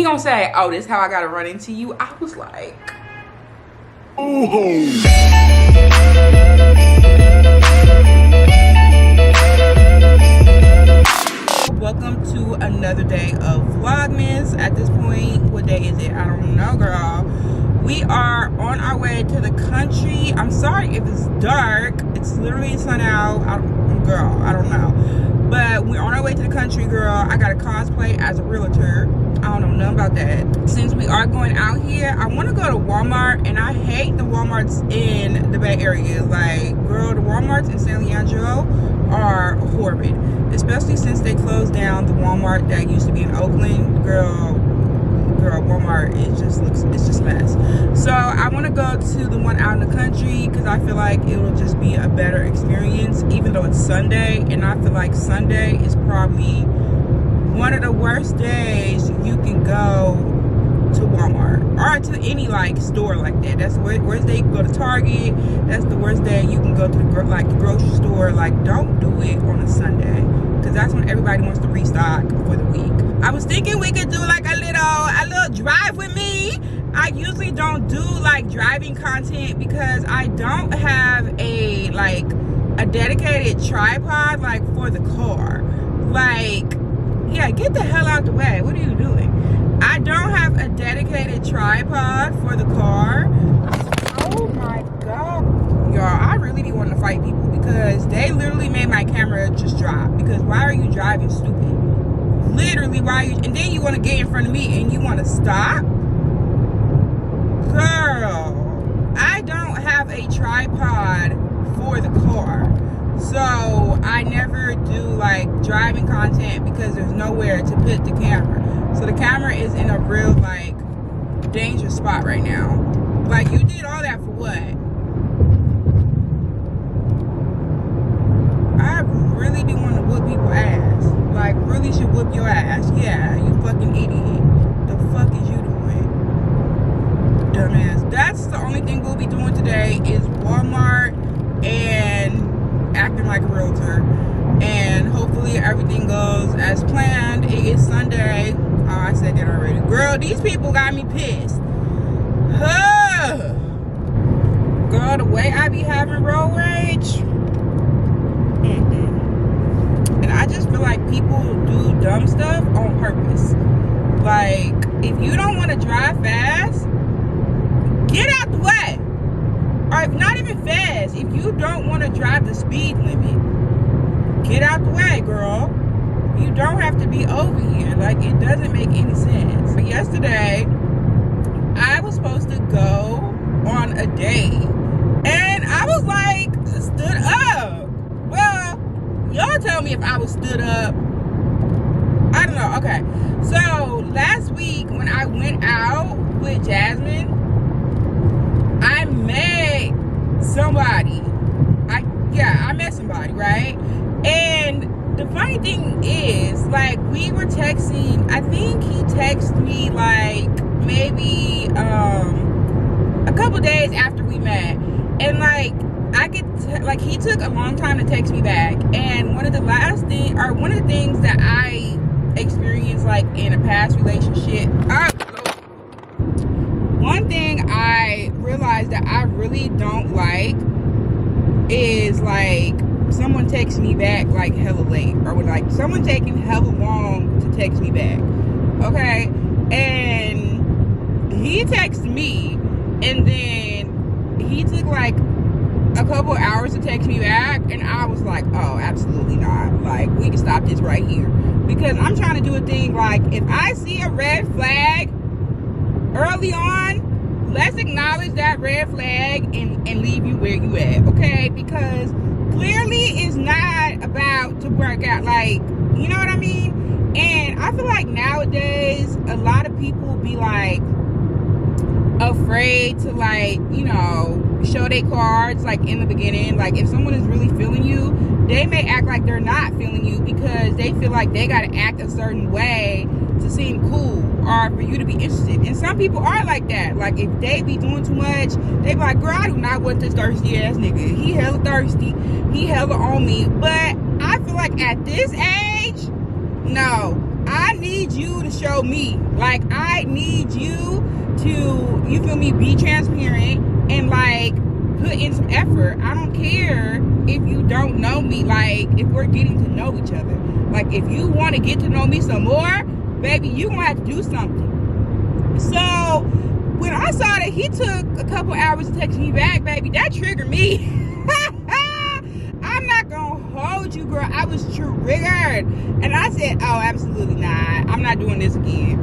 gonna say, oh, this is how I gotta run into you. I was like, Oh. welcome to another day of Vlogmas. At this point, what day is it? I don't know, girl. We are on our way to the country. I'm sorry if it's dark. It's literally sun out. Girl, I don't know. But we're on our way to the country, girl. I got a cosplay as a realtor. I don't know nothing about that. Since we are going out here, I want to go to Walmart, and I hate the Walmarts in the Bay Area. Like, girl, the Walmarts in San Leandro are horrid, especially since they closed down the Walmart that used to be in Oakland. Girl, Walmart, it's just a mess. So I want to go to the one out in the country because I feel like it'll just be a better experience, even though it's Sunday, and I feel like Sunday is probably one of the worst days you can go to Walmart or to any like store like that. That's the worst day you can go to Target. That's the worst day you can go to the grocery store. Like, don't do it on a Sunday because that's when everybody wants to restock for the week. I was thinking we could do like a little drive with me. I usually don't do like driving content because I don't have a dedicated tripod like for the car. Like, yeah, get the hell out the way. What are you doing? I don't have a dedicated tripod for the car. Oh my god. Y'all, I really be wanting to fight people because they literally made my camera just drop. Because why are you driving stupid? Literally, why are you? And then you want to get in front of me and you want to stop? Girl, I don't have a tripod for the car. So I never do like driving content because there's nowhere to put the camera. So the camera is in a real like dangerous spot right now. Like, you did all that for what? I really be wanting to whoop people's ass. Like, really should whoop your ass. Yeah, you fucking idiot. The fuck is you doing? Dumbass. That's the only thing we'll be doing today is Walmart and acting like a realtor, and hopefully everything goes as planned. It is Sunday. Oh, I said that already. Girl, these people got me pissed. Girl, the way I be having road rage. And I just feel like people do dumb stuff on purpose. Like, if you don't want to drive fast, get out the way. Or if not even fast, if you don't want to drive the speed limit, get out the way, girl. You don't have to be over here. Like, it doesn't make any sense. But yesterday, I was supposed to go on a date, and I was like, stood up. Well, y'all tell me if I was stood up. I don't know. Okay. So, last week when I went out with Jasmine, I met somebody. I met somebody, right? And the funny thing is, like, we were texting. I think he texted me like maybe a couple days after we met, and like he took a long time to text me back. And one of the things that I experienced like in a past relationship, one thing I realized that I really don't like is like someone texts me back like hella late, or with like someone taking hella long to text me back. Okay, and he texted me, and then he took like a couple hours to text me back, and I was like, oh, absolutely not. Like, we can stop this right here, because I'm trying to do a thing like, if I see a red flag early on, let's acknowledge that red flag and leave you where you at, okay? Because clearly it's not about to work out, like, you know what I mean? And I feel like nowadays a lot of people be like afraid to, like, you know, show their cards like in the beginning. Like, if someone is really feeling you, they may act like they're not feeling you because they feel like they gotta act a certain way to seem cool or for you to be interested. And some people are like that. Like, if they be doing too much, they be like, girl, I do not want this thirsty ass nigga. He hella thirsty, he hella on me. But I feel like at this age, no, I need you to show me. Like, I need you to, you feel me, be transparent and like put in some effort. I don't care if you don't know me. Like, if we're getting to know each other. Like, if you want to get to know me some more, baby, you gonna have to do something. So when I saw that he took a couple hours to text me back, baby, that triggered me. I'm not gonna hold you, girl. I was triggered. And I said, oh, absolutely not. I'm not doing this again.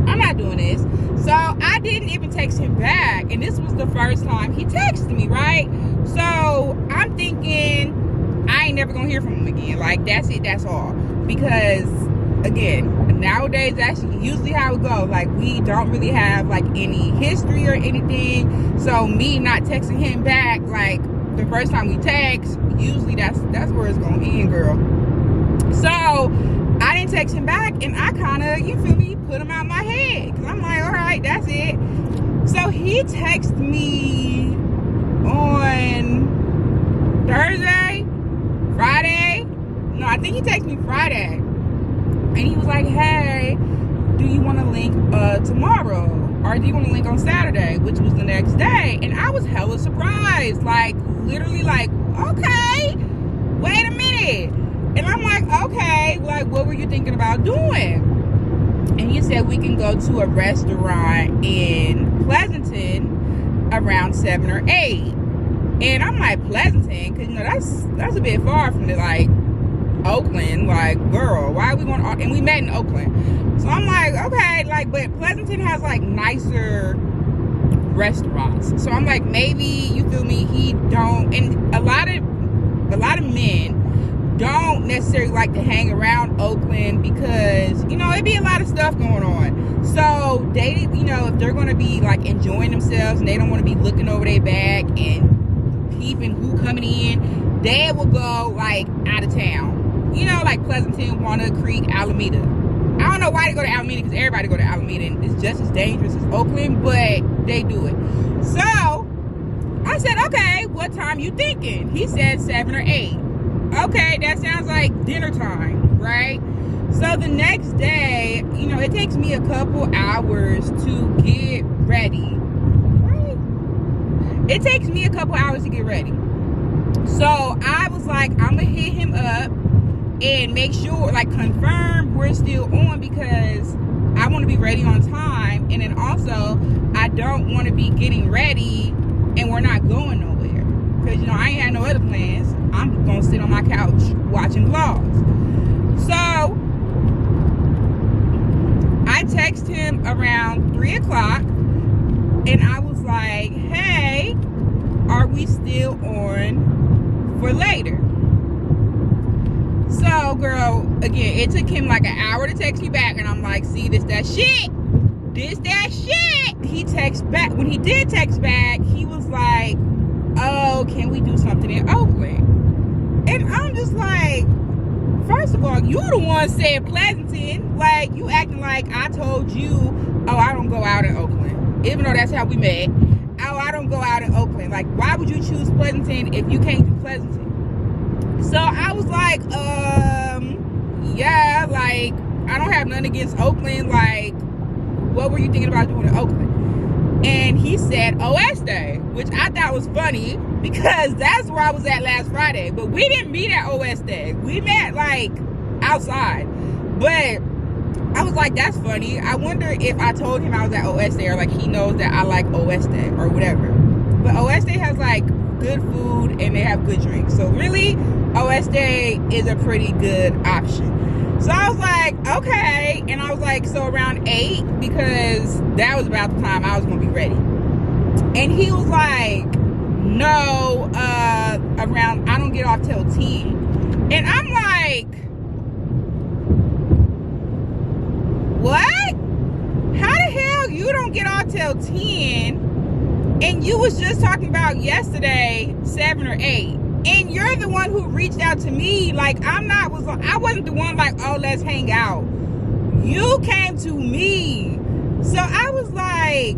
I'm not doing this. So I didn't even text him back. And this was the first time he texted me, right? So I'm thinking, I ain't never gonna hear from him again. Like, that's it, that's all. Because, again, nowadays, that's usually how it goes. Like, we don't really have, like, any history or anything. So me not texting him back, like, the first time we text, usually that's where it's gonna end, girl. So I didn't text him back, and I kind of, you feel me, put him out of my head. Because I'm like, all right, that's it. So he texted me on Thursday, Friday. No, I think he texted me Friday. And he was like, hey, do you want to link tomorrow? Or do you want to link on Saturday? Which was the next day. And I was hella surprised. Like, literally like, okay, wait a minute. And I'm like, okay, like, what were you thinking about doing? And he said we can go to a restaurant in Pleasanton around 7 or 8. And I'm like, Pleasanton? Because, you know, that's a bit far from the, like, Oakland. Like, girl, why we want to, and we met in Oakland. So I'm like, okay, like, but Pleasanton has, like, nicer restaurants. So I'm like, maybe, you feel me, he don't, and a lot of men don't necessarily like to hang around Oakland because, you know, it'd be a lot of stuff going on. So they, you know, if they're going to be like enjoying themselves and they don't want to be looking over their bag and peeping who coming in, they will go like out of town. You know, like Pleasanton, Walnut Creek, Alameda. I don't know why they go to Alameda, because everybody go to Alameda and it's just as dangerous as Oakland, but they do it. So I said, okay, what time you thinking? He said 7 or 8. Okay, that sounds like dinner time, right? So the next day, you know, it takes me a couple hours to get ready, right? It takes me a couple hours to get ready. So I was like, I'm gonna hit him up and make sure, like, confirm we're still on, because I want to be ready on time. And then also, I don't want to be getting ready and we're not going nowhere, because, you know, I ain't had no other plans. I'm gonna sit on my couch watching vlogs. So I text him around 3 o'clock and I was like, hey, are we still on for later? So, girl, again, it took him like an hour to text me back, and I'm like, see, this that shit. He texts back. When he did text back, he was like, oh, can we do something in Oakland? And I'm just like, first of all, you the one said Pleasanton. Like, you acting like I told you, oh, I don't go out in Oakland, even though that's how we met. Oh, I don't go out in Oakland. Like, why would you choose Pleasanton if you can't do Pleasanton? So I was like, yeah, like, I don't have nothing against Oakland. Like, what were you thinking about doing in Oakland? And he said OS Day, which I thought was funny because that's where I was at last Friday. But we didn't meet at OS Day. We met, like, outside. But I was like, that's funny. I wonder if I told him I was at OS Day, or, like, he knows that I like OS Day or whatever. But OS Day has, like, good food and they have good drinks. So really, OS Day is a pretty good option. So I was like, okay. And I was like, so around 8, because that was about the time I was going to be ready. And he was like, no, around, I don't get off till 10. And I'm like, what? How the hell you don't get off till 10? And you was just talking about yesterday, 7 or 8. And you're the one who reached out to me. Like, I wasn't the one like, oh, let's hang out. You came to me. So I was like,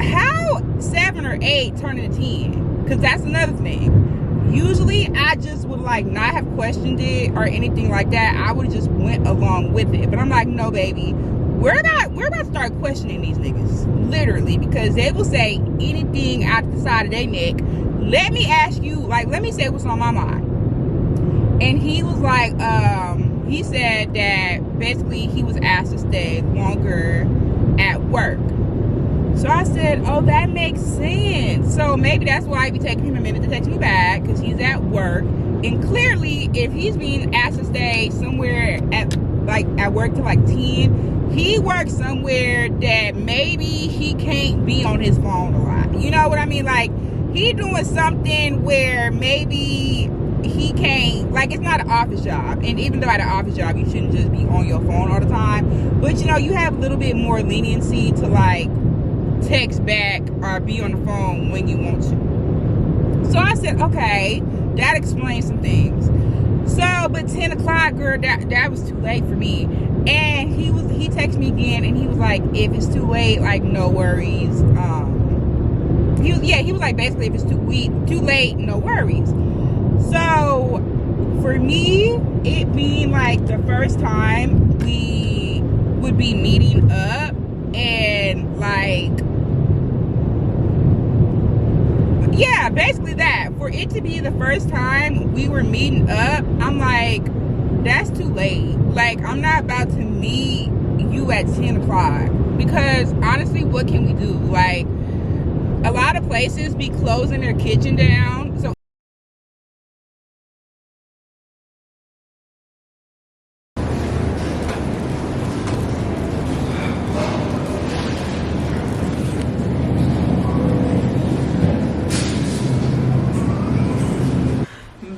how 7 or 8 turn into 10? Because that's another thing. Usually I just would like not have questioned it or anything like that. I would have just went along with it. But I'm like, no, baby, we're about to start questioning these niggas, literally, because they will say anything out the side of their neck. Let me ask you, like, let me say what's on my mind. And he was like, he said that basically he was asked to stay longer at work. So I said, oh, that makes sense. So maybe that's why it be taking him a minute to text me back, because he's at work. And clearly, if he's being asked to stay somewhere at work till like 10, he works somewhere that maybe he can't be on his phone a lot. You know what I mean? Like, he doing something where maybe he can't, like, it's not an office job. And even though at an office job, you shouldn't just be on your phone all the time. But, you know, you have a little bit more leniency to, like, text back or be on the phone when you want to. So I said, okay, that explains some things. So, but 10 o'clock, girl, that was too late for me. And he texted me again, and he was like, if it's too late, like, no worries. He was like, basically, if it's too late, no worries. So for me, it being like the first time we would be meeting up, and like, yeah, basically that, for it to be the first time we were meeting up, I'm like, that's too late. Like, I'm not about to meet you at 10 o'clock, because honestly, what can we do? Like, a lot of places be closing their kitchen down. So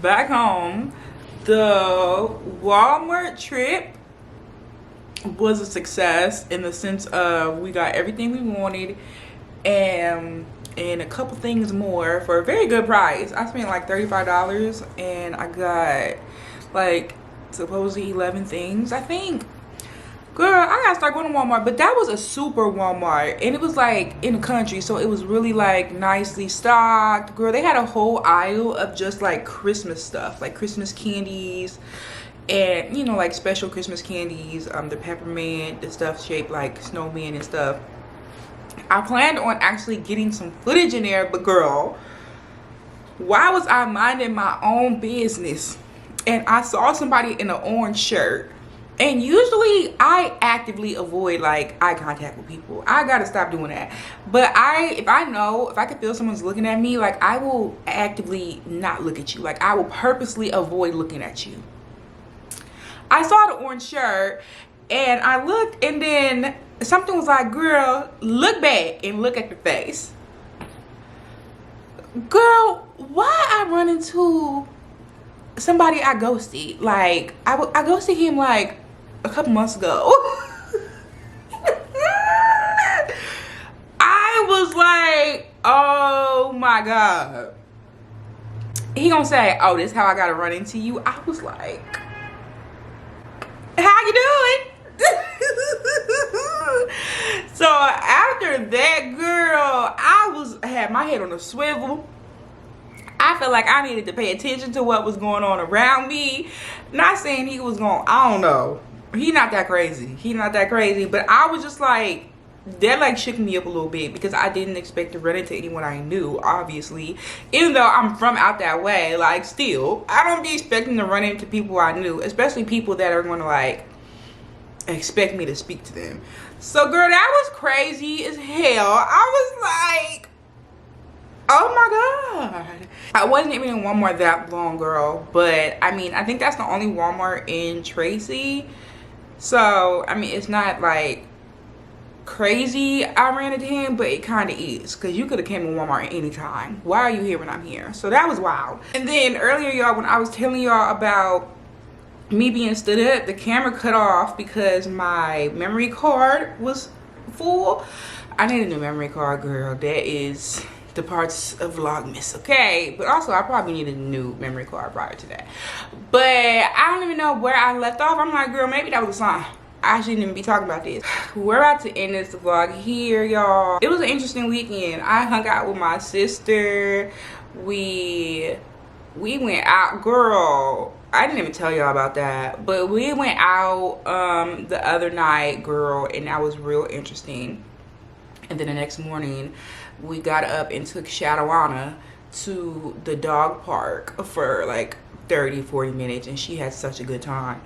back home, the Walmart trip was a success in the sense of we got everything we wanted and a couple things more for a very good price. I spent like $35 and I got like supposedly 11 things, I think. Girl, I gotta start going to Walmart. But that was a super Walmart, and it was like in the country, so it was really like nicely stocked. Girl, they had a whole aisle of just like Christmas stuff, like Christmas candies, and you know, like special Christmas candies, the peppermint, the stuff shaped like snowmen and stuff. I planned on actually getting some footage in there, but girl, why was I minding my own business and I saw somebody in an orange shirt? And usually I actively avoid like eye contact with people. I gotta stop doing that. But if I can feel someone's looking at me, like, I will actively not look at you. Like, I will purposely avoid looking at you. I saw the orange shirt and I looked, and then something was like, girl, look back and look at the face. Girl, why I run into somebody I ghosted? Like, I ghosted him like a couple months ago. I was like, oh my God. He gonna say, oh, this is how I gotta run into you. I was like, how you doing? So after that, girl, I had my head on a swivel. I felt like I needed to pay attention to what was going on around me. Not saying he was going, I don't know. He not that crazy. But I was just like, that like shook me up a little bit, because I didn't expect to run into anyone I knew, obviously. Even though I'm from out that way, like, still, I don't be expecting to run into people I knew, especially people that are going to like expect me to speak to them. So girl, that was crazy as hell. I was like, oh my God. I wasn't even in Walmart that long, girl, but I mean, I think that's the only Walmart in Tracy. So I mean, it's not like crazy I ran into him, but it kind of is, because you could have came to Walmart anytime. Why are you here when I'm here? So that was wild. And then earlier, y'all, when I was telling y'all about me being stood up, the camera cut off because my memory card was full. I need a new memory card, girl. That is the parts of Vlogmas, okay? But also, I probably needed a new memory card prior to that. But I don't even know where I left off. I'm like, girl, maybe that was a sign. I shouldn't even be talking about this. We're about to end this vlog here, y'all. It was an interesting weekend. I hung out with my sister. We we went out, girl. I didn't even tell y'all about that, but we went out the other night, girl, and that was real interesting. And then the next morning we got up and took Shadawana to the dog park for like 30-40 minutes, and she had such a good time.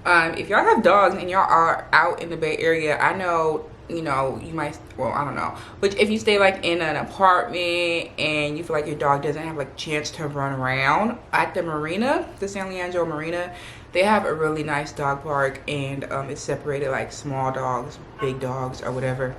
If y'all have dogs and y'all are out in the Bay Area, I know, you know, you might, well, I don't know, but if you stay like in an apartment and you feel like your dog doesn't have like a chance to run around, at the marina, the San Leandro Marina, they have a really nice dog park, and it's separated like small dogs, big dogs, or whatever,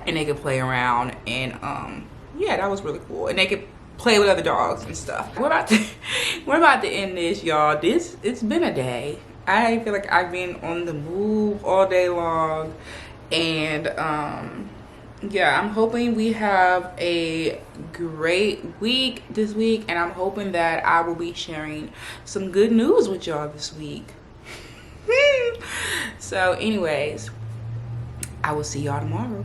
and they could play around. And yeah, that was really cool, and they could play with other dogs and stuff. We're about to end this, y'all. It's been a day. I feel like I've been on the move all day long, and yeah, I'm hoping we have a great week this week, and I'm hoping that I will be sharing some good news with y'all this week. So anyways, I will see y'all tomorrow.